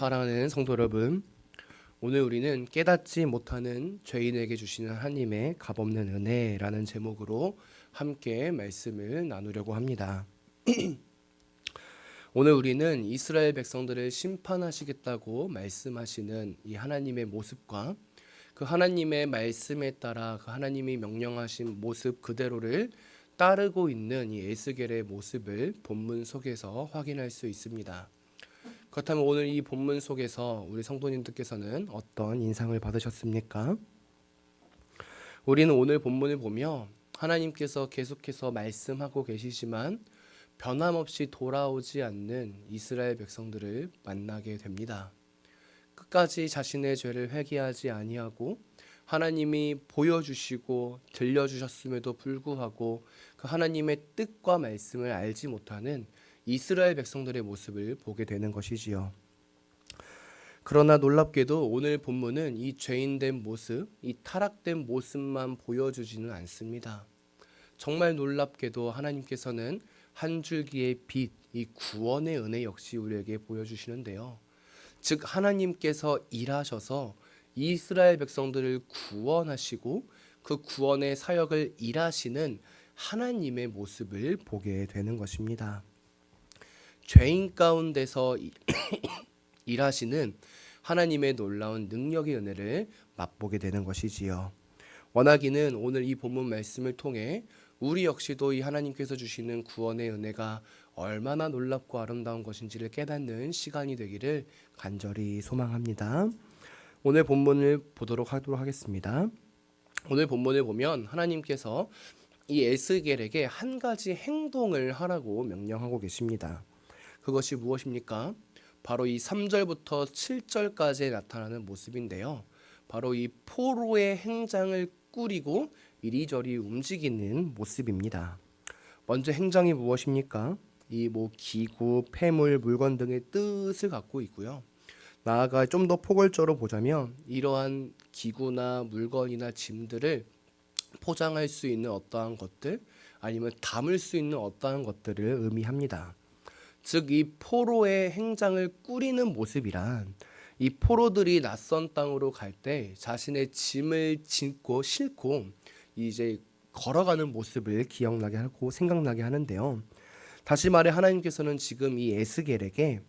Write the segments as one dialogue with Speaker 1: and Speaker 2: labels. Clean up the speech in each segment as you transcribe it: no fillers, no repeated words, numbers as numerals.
Speaker 1: 사랑하는 성도 여러분, 오늘 우리는 깨닫지 못하는 죄인에게 주시는 하나님의 값없는 은혜라는 제목으로 함께 말씀을 나누려고 합니다. 오늘 우리는 이스라엘 백성들을 심판하시겠다고 말씀하시는 이 하나님의 모습과 그 하나님의 말씀에 따라 그 하나님이 명령하신 모습 그대로를 따르고 있는 이 에스겔의 모습을 본문 속에서 확인할 수 있습니다. 그렇다면 오늘 이 본문 속에서 우리 성도님들께서는 어떤 인상을 받으셨습니까? 우리는 오늘 본문을 보며 하나님께서 계속해서 말씀하고 계시지만 변함없이 돌아오지 않는 이스라엘 백성들을 만나게 됩니다. 끝까지 자신의 죄를 회개하지 아니하고 하나님이 보여주시고 들려주셨음에도 불구하고 그 하나님의 뜻과 말씀을 알지 못하는 이스라엘 백성들의 모습을 보게 되는 것이지요. 그러나 놀랍게도 오늘 본문은 이 죄인된 모습, 이 타락된 모습만 보여주지는 않습니다. 정말 놀랍게도 하나님께서는 한 줄기의 빛, 이 구원의 은혜 역시 우리에게 보여주시는데요. 즉 하나님께서 일하셔서 이스라엘 백성들을 구원하시고 그 구원의 사역을 일하시는 하나님의 모습을 보게 되는 것입니다. 죄인 가운데서 일하시는 하나님의 놀라운 능력의 은혜를 맛보게 되는 것이지요. 원하기는 오늘 이 본문 말씀을 통해 우리 역시도 이 하나님께서 주시는 구원의 은혜가 얼마나 놀랍고 아름다운 것인지를 깨닫는 시간이 되기를 간절히 소망합니다. 오늘 본문을 보도록 하겠습니다. 오늘 본문을 보면 하나님께서 이 에스겔에게 한 가지 행동을 하라고 명령하고 계십니다. 그것이 무엇입니까? 바로 이 3절부터 7절까지 나타나는 모습인데요. 바로 이 포로의 행장을 꾸리고 이리저리 움직이는 모습입니다. 먼저 행장이 무엇입니까? 이 기구, 폐물, 물건 등의 뜻을 갖고 있고요. 나아가 좀 더 포괄적으로 보자면 이러한 기구나 물건이나 짐들을 포장할 수 있는 어떠한 것들 아니면 담을 수 있는 어떠한 것들을 의미합니다. 즉 이 포로의 행장을 꾸리는 모습이란 이 포로들이 낯선 땅으로 갈 때 자신의 짐을 싣고 싣고 이제 걸어가는 모습을 기억나게 하고 생각나게 하는데요. 다시 말해 하나님께서는 지금 이 에스겔에게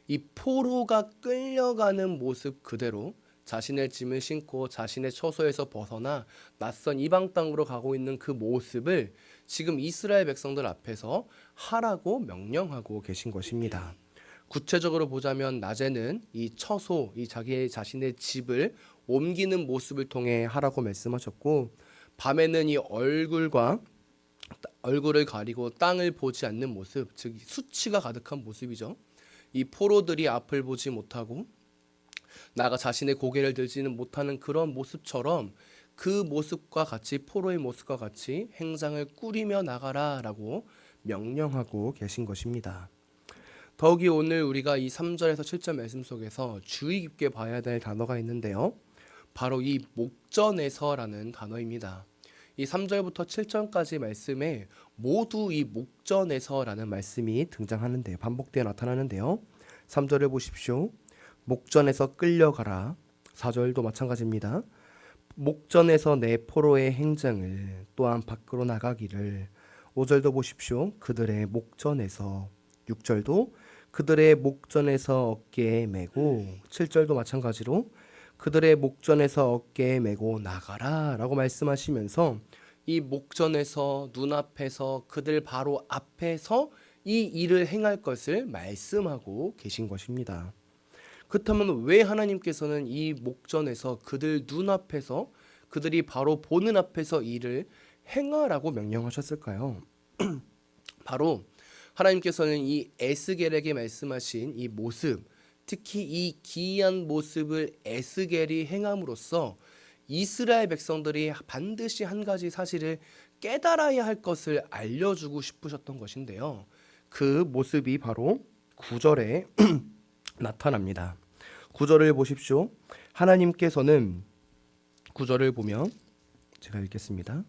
Speaker 1: 이 포로가 끌려가는 모습 그대로 자신의 짐을 싣고 자신의 처소에서 벗어나 낯선 이방 땅으로 가고 있는 그 모습을 지금 이스라엘 백성들 앞에서 하라고 명령하고 계신 것입니다. 구체적으로 보자면 낮에는 이 처소, 이 자신의 집을 옮기는 모습을 통해 하라고 말씀하셨고, 밤에는 이 얼굴을 가리고 땅을 보지 않는 모습, 즉 수치가 가득한 모습이죠. 이 포로들이 앞을 보지 못하고 나가 자신의 고개를 들지는 못하는 그런 모습처럼 그 모습과 같이 포로의 모습과 같이 행장을 꾸리며 나가라라고 명령하고 계신 것입니다. 더욱이 오늘 우리가 이 3절에서 7절 말씀 속에서 주의 깊게 봐야 될 단어가 있는데요. 바로 이 목전에서라는 단어입니다. 이 3절부터 7절까지 말씀에 모두 이 목전에서라는 말씀이 등장하는데요. 반복되어 나타나는데요. 3절을 보십시오. 목전에서 끌려가라. 4절도 마찬가지입니다. 목전에서 내 포로의 행장을 또한 밖으로 나가기를. 5절도 보십시오. 그들의 목전에서. 6절도 그들의 목전에서 어깨에 메고. 7절도 마찬가지로 그들의 목전에서 어깨에 메고 나가라 라고 말씀하시면서 이 목전에서 눈앞에서 그들 바로 앞에서 이 일을 행할 것을 말씀하고 계신 것입니다. 그렇다면 왜 하나님께서는 이 목전에서 그들 눈앞에서 그들이 바로 보는 앞에서 일을 행하라고 명령하셨을까요? 바로 하나님께서는 이 에스겔에게 말씀하신 이 모습, 특히 이 기이한 모습을 에스겔이 행함으로써 이스라엘 백성들이 반드시 한 가지 사실을 깨달아야 할 것을 알려주고 싶으셨던 것인데요. 그 모습이 바로 9절에 나타납니다. 9절을 보십시오. 하나님께서는 9절을 보면 제가 읽겠습니다.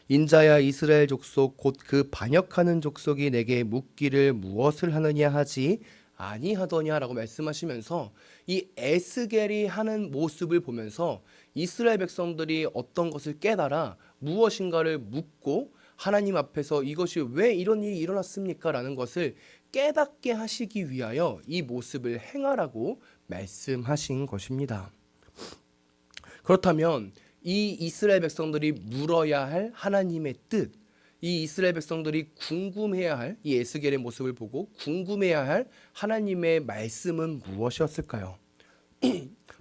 Speaker 1: 인자야 이스라엘 족속 곧 그 반역하는 족속이 내게 묻기를 무엇을 하느냐 하지 아니하더냐라고 말씀하시면서 이 에스겔이 하는 모습을 보면서 이스라엘 백성들이 어떤 것을 깨달아 무엇인가를 묻고 하나님 앞에서 이것이 왜 이런 일이 일어났습니까? 라는 것을 깨닫게 하시기 위하여 이 모습을 행하라고 말씀하신 것입니다. 그렇다면 이 이스라엘 백성들이 물어야 할 하나님의 뜻, 이 이스라엘 백성들이 궁금해야 할 이 에스겔의 모습을 보고 궁금해야 할 하나님의 말씀은 무엇이었을까요?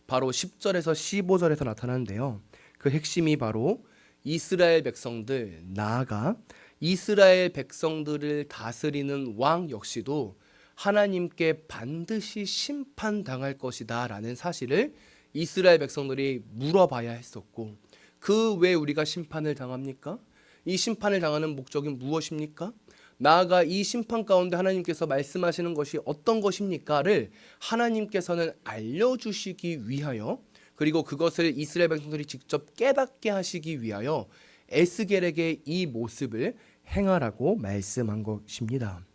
Speaker 1: 바로 10절에서 15절에서 나타나는데요. 그 핵심이 바로 이스라엘 백성들, 나아가 이스라엘 백성들을 다스리는 왕 역시도 하나님께 반드시 심판당할 것이다 라는 사실을 이스라엘 백성들이 물어봐야 했었고, 그 왜 우리가 심판을 당합니까? 이 심판을 당하는 목적이 무엇입니까? 나아가 이 심판 가운데 하나님께서 말씀하시는 것이 어떤 것입니까를 하나님께서는 알려주시기 위하여, 그리고 그것을 이스라엘 백성들이 직접 깨닫게 하시기 위하여 에스겔에게 이 모습을 행하라고 말씀한 것입니다.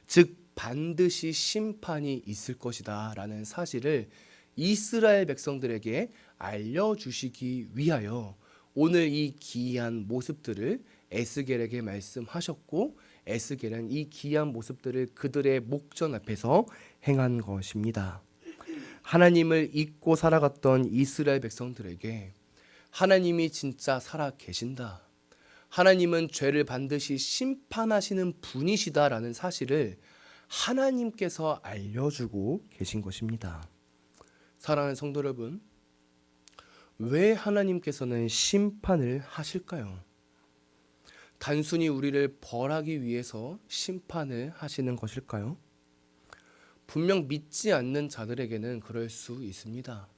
Speaker 1: 즉 반드시 심판이 있을 것이다 라는 사실을 이스라엘 백성들에게 알려주시기 위하여 오늘 이 기이한 모습들을 에스겔에게 말씀하셨고, 에스겔은 이 기이한 모습들을 그들의 목전 앞에서 행한 것입니다. 하나님을 잊고 살아갔던 이스라엘 백성들에게 하나님이 진짜 살아 계신다, 하나님은 죄를 반드시 심판하시는 분이시다라는 사실을 하나님께서 알려주고 계신 것입니다. 사랑하는 성도 여러분, 왜 하나님께서는 심판을 하실까요? 단순히 우리를 벌하기 위해서 심판을 하시는 것일까요? 분명 믿지 않는 자들에게는 그럴 수 있습니다.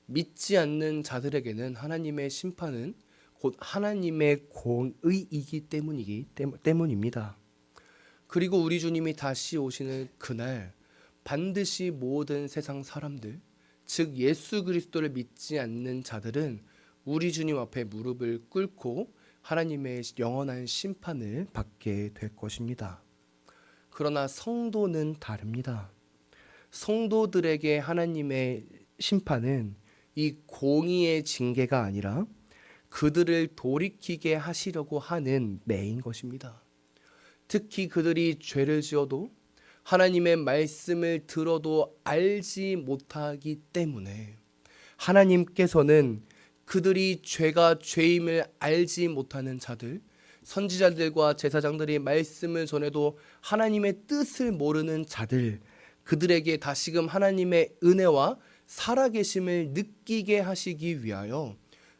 Speaker 1: 믿지 않는 자들에게는 하나님의 심판은 곧 하나님의 공의이기 때문입니다. 그리고 우리 주님이 다시 오시는 그날 반드시 모든 세상 사람들, 즉 예수 그리스도를 믿지 않는 자들은 우리 주님 앞에 무릎을 꿇고 하나님의 영원한 심판을 받게 될 것입니다. 그러나 성도는 다릅니다. 성도들에게 하나님의 심판은 이 공의의 징계가 아니라 그들을 돌이키게 하시려고 하는 매인 것입니다. 특히 그들이 죄를 지어도 하나님의 말씀을 들어도 알지 못하기 때문에 하나님께서는 그들이 죄가 죄임을 알지 못하는 자들, 선지자들과 제사장들이 말씀을 전해도 하나님의 뜻을 모르는 자들, 그들에게 다시금 하나님의 은혜와 살아계심을 느끼게 하시기 위하여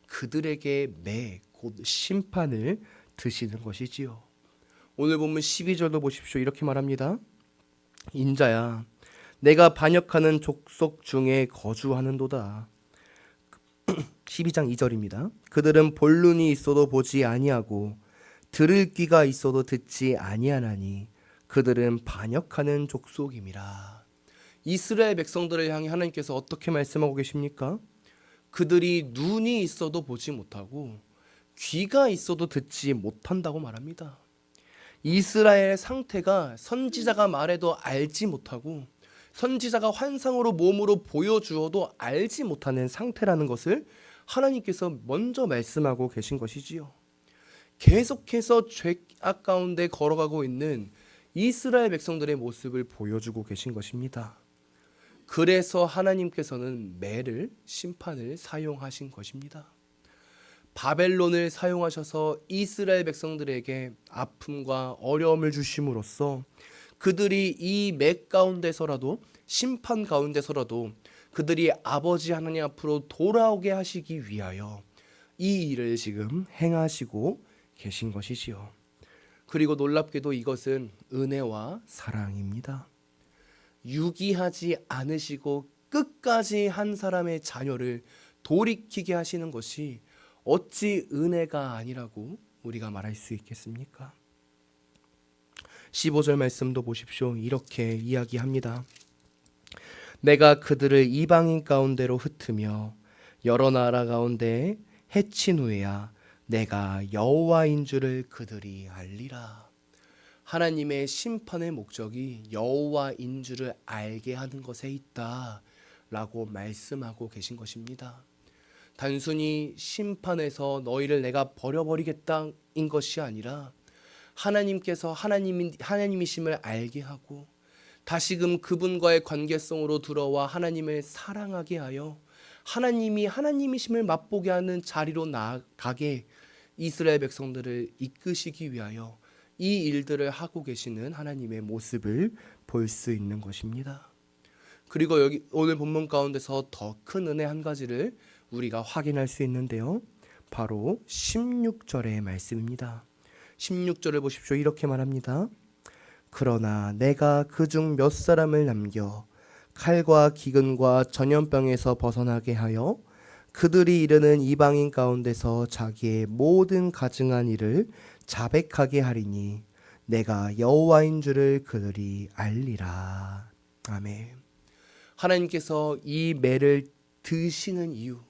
Speaker 1: 그들에게 곧 심판을 드시는 것이지요. 오늘 본문 12절도 보십시오. 이렇게 말합니다. 인자야, 내가 반역하는 족속 중에 거주하는도다. 12장 2절입니다. 그들은 볼 눈이 있어도 보지 아니하고 들을 귀가 있어도 듣지 아니하나니 그들은 반역하는 족속임이라. 이스라엘 백성들을 향해 하나님께서 어떻게 말씀하고 계십니까? 그들이 눈이 있어도 보지 못하고 귀가 있어도 듣지 못한다고 말합니다. 이스라엘의 상태가 선지자가 말해도 알지 못하고 선지자가 환상으로 몸으로 보여주어도 알지 못하는 상태라는 것을 하나님께서 먼저 말씀하고 계신 것이지요. 계속해서 죄악 가운데 걸어가고 있는 이스라엘 백성들의 모습을 보여주고 계신 것입니다. 그래서 하나님께서는 매를 심판을 사용하신 것입니다. 바벨론을 사용하셔서 이스라엘 백성들에게 아픔과 어려움을 주심으로써 그들이 이 매 가운데서라도, 심판 가운데서라도 그들이 아버지 하나님 앞으로 돌아오게 하시기 위하여 이 일을 지금 행하시고 계신 것이지요. 그리고 놀랍게도 이것은 은혜와 사랑입니다. 유기하지 않으시고 끝까지 한 사람의 자녀를 돌이키게 하시는 것이 어찌 은혜가 아니라고 우리가 말할 수 있겠습니까? 15절 말씀도 보십시오. 이렇게 이야기합니다. 내가 그들을 이방인 가운데로 흩으며 여러 나라 가운데 해친 후에야 내가 여호와인 줄을 그들이 알리라. 하나님의 심판의 목적이 여호와인 줄을 알게 하는 것에 있다라고 말씀하고 계신 것입니다. 단순히 심판해서 너희를 내가 버려버리겠다인 것이 아니라 하나님께서 하나님이심을 알게 하고 다시금 그분과의 관계성으로 들어와 하나님을 사랑하게 하여 하나님이 하나님이심을 맛보게 하는 자리로 나아가게 이스라엘 백성들을 이끄시기 위하여 이 일들을 하고 계시는 하나님의 모습을 볼 수 있는 것입니다. 그리고 여기 오늘 본문 가운데서 더 큰 은혜 한 가지를 우리가 확인할 수 있는데요. 바로 16절의 말씀입니다. 16절을 보십시오. 이렇게 말합니다. 그러나 내가 그중 몇 사람을 남겨 칼과 기근과 전염병에서 벗어나게 하여 그들이 이르는 이방인 가운데서 자기의 모든 가증한 일을 자백하게 하리니 내가 여호와인 줄을 그들이 알리라. 아멘. 하나님께서 이 매를 드시는 이유,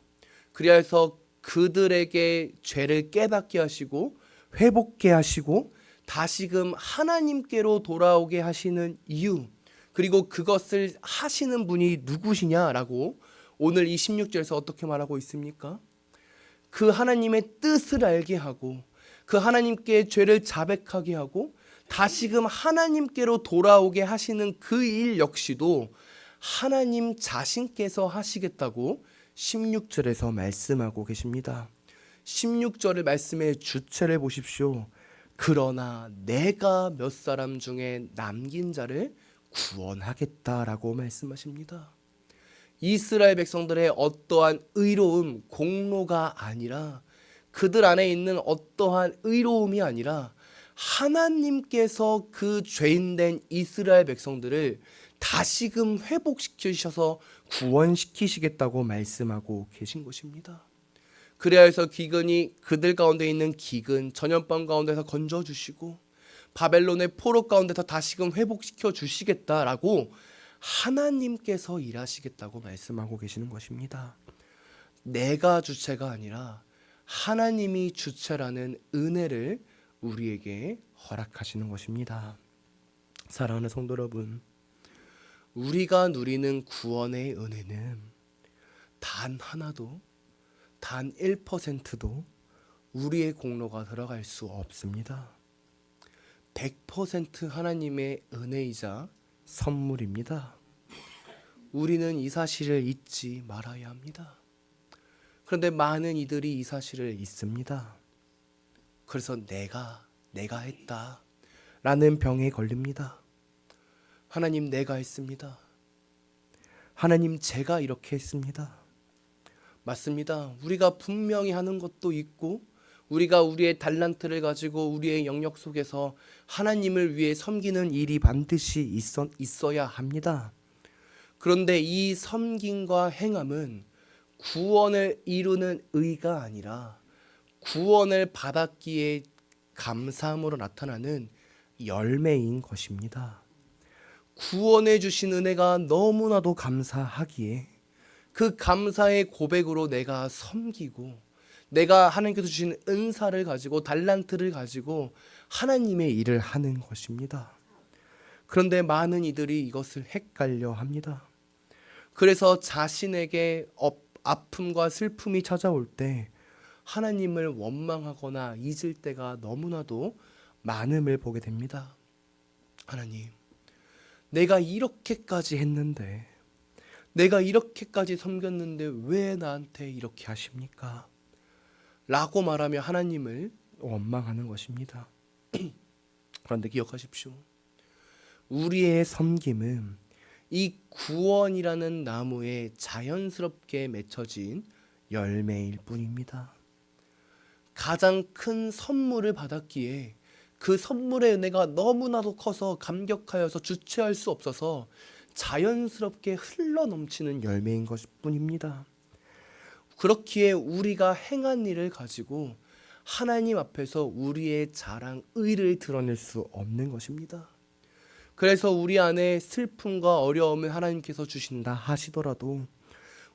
Speaker 1: 그리하여서 그들에게 죄를 깨닫게 하시고 회복케 하시고 다시금 하나님께로 돌아오게 하시는 이유, 그리고 그것을 하시는 분이 누구시냐라고 오늘 이 16절에서 어떻게 말하고 있습니까? 그 하나님의 뜻을 알게 하고 그 하나님께 죄를 자백하게 하고 다시금 하나님께로 돌아오게 하시는 그 일 역시도 하나님 자신께서 하시겠다고 16절에서 말씀하고 계십니다. 16절의 말씀의 주체를 보십시오. 그러나 내가 몇 사람 중에 남긴 자를 구원하겠다라고 말씀하십니다. 이스라엘 백성들의 어떠한 의로움, 공로가 아니라 그들 안에 있는 어떠한 의로움이 아니라 하나님께서 그 죄인된 이스라엘 백성들을 다시금 회복시키셔서 구원시키시겠다고 말씀하고 계신 것입니다. 그래서 기근이 그들 가운데 있는 기근, 전염병 가운데서 건져주시고 바벨론의 포로 가운데서 다시금 회복시켜 주시겠다라고 하나님께서 일하시겠다고 말씀하고 계시는 것입니다. 내가 주체가 아니라 하나님이 주체라는 은혜를 우리에게 허락하시는 것입니다. 사랑하는 성도 여러분, 우리가 누리는 구원의 은혜는 단 하나도, 단 1%도 우리의 공로가 들어갈 수 없습니다. 100% 하나님의 은혜이자 선물입니다. 우리는 이 사실을 잊지 말아야 합니다. 그런데 많은 이들이 이 사실을 잊습니다. 그래서 내가 했다 라는 병에 걸립니다. 하나님, 내가 했습니다. 하나님, 제가 이렇게 했습니다. 맞습니다. 우리가 분명히 하는 것도 있고 우리가 우리의 달란트를 가지고 우리의 영역 속에서 하나님을 위해 섬기는 일이 반드시 있어야 합니다. 그런데 이 섬김과 행함은 구원을 이루는 의가 아니라 구원을 받았기에 감사함으로 나타나는 열매인 것입니다. 구원해 주신 은혜가 너무나도 감사하기에 그 감사의 고백으로 내가 섬기고 내가 하나님께서 주신 은사를 가지고 달란트를 가지고 하나님의 일을 하는 것입니다. 그런데 많은 이들이 이것을 헷갈려 합니다. 그래서 자신에게 아픔과 슬픔이 찾아올 때 하나님을 원망하거나 잊을 때가 너무나도 많음을 보게 됩니다. 하나님, 내가 이렇게까지 했는데, 내가 이렇게까지 섬겼는데 왜 나한테 이렇게 하십니까? 라고 말하며 하나님을 원망하는 것입니다. 그런데 기억하십시오. 우리의 섬김은 이 구원이라는 나무에 자연스럽게 맺혀진 열매일 뿐입니다. 가장 큰 선물을 받았기에 그 선물의 은혜가 너무나도 커서 감격하여서 주체할 수 없어서 자연스럽게 흘러넘치는 열매인 것뿐입니다. 그렇기에 우리가 행한 일을 가지고 하나님 앞에서 우리의 자랑, 의를 드러낼 수 없는 것입니다. 그래서 우리 안에 슬픔과 어려움을 하나님께서 주신다 하시더라도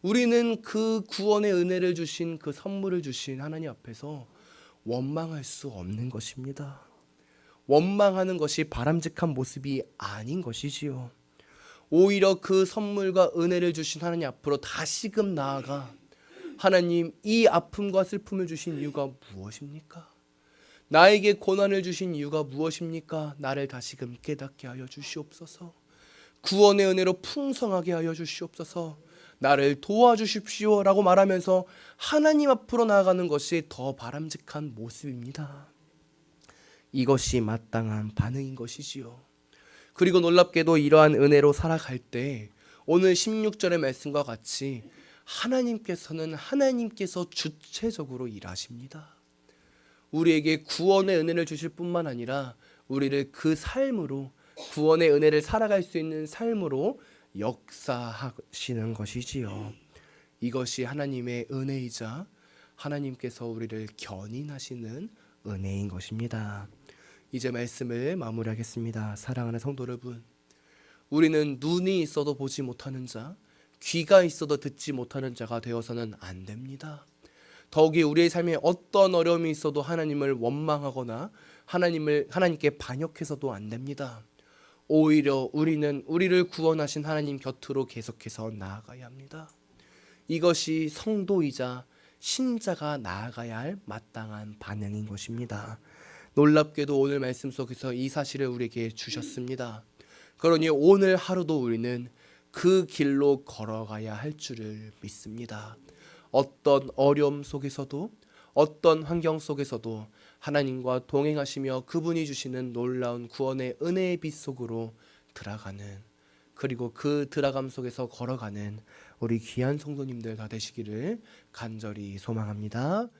Speaker 1: 우리는 그 구원의 은혜를 주신, 그 선물을 주신 하나님 앞에서 원망할 수 없는 것입니다. 원망하는 것이 바람직한 모습이 아닌 것이지요. 오히려 그 선물과 은혜를 주신 하나님 앞으로 다시금 나아가 하나님, 이 아픔과 슬픔을 주신 이유가 무엇입니까? 나에게 고난을 주신 이유가 무엇입니까? 나를 다시금 깨닫게 하여 주시옵소서. 구원의 은혜로 풍성하게 하여 주시옵소서. 나를 도와주십시오 라고 말하면서 하나님 앞으로 나아가는 것이 더 바람직한 모습입니다. 이것이 마땅한 반응인 것이지요. 그리고 놀랍게도 이러한 은혜로 살아갈 때 오늘 16절의 말씀과 같이 하나님께서 주체적으로 일하십니다. 우리에게 구원의 은혜를 주실 뿐만 아니라 우리를 그 삶으로, 구원의 은혜를 살아갈 수 있는 삶으로 역사하시는 것이지요. 이것이 하나님의 은혜이자 하나님께서 우리를 견인하시는 은혜인 것입니다. 이제 말씀을 마무리하겠습니다. 사랑하는 성도 여러분, 우리는 눈이 있어도 보지 못하는 자, 귀가 있어도 듣지 못하는 자가 되어서는 안 됩니다. 더욱이 우리의 삶에 어떤 어려움이 있어도 하나님을 원망하거나 하나님께 반역해서도 안 됩니다. 오히려 우리는 우리를 구원하신 하나님 곁으로 계속해서 나아가야 합니다. 이것이 성도이자 신자가 나아가야 할 마땅한 반응인 것입니다. 놀랍게도 오늘 말씀 속에서 이 사실을 우리에게 주셨습니다. 그러니 오늘 하루도 우리는 그 길로 걸어가야 할 줄을 믿습니다. 어떤 어려움 속에서도, 어떤 환경 속에서도 하나님과 동행하시며 그분이 주시는 놀라운 구원의 은혜의 빛 속으로 들어가는, 그리고 그 들어감 속에서 걸어가는 우리 귀한 성도님들 다 되시기를 간절히 소망합니다.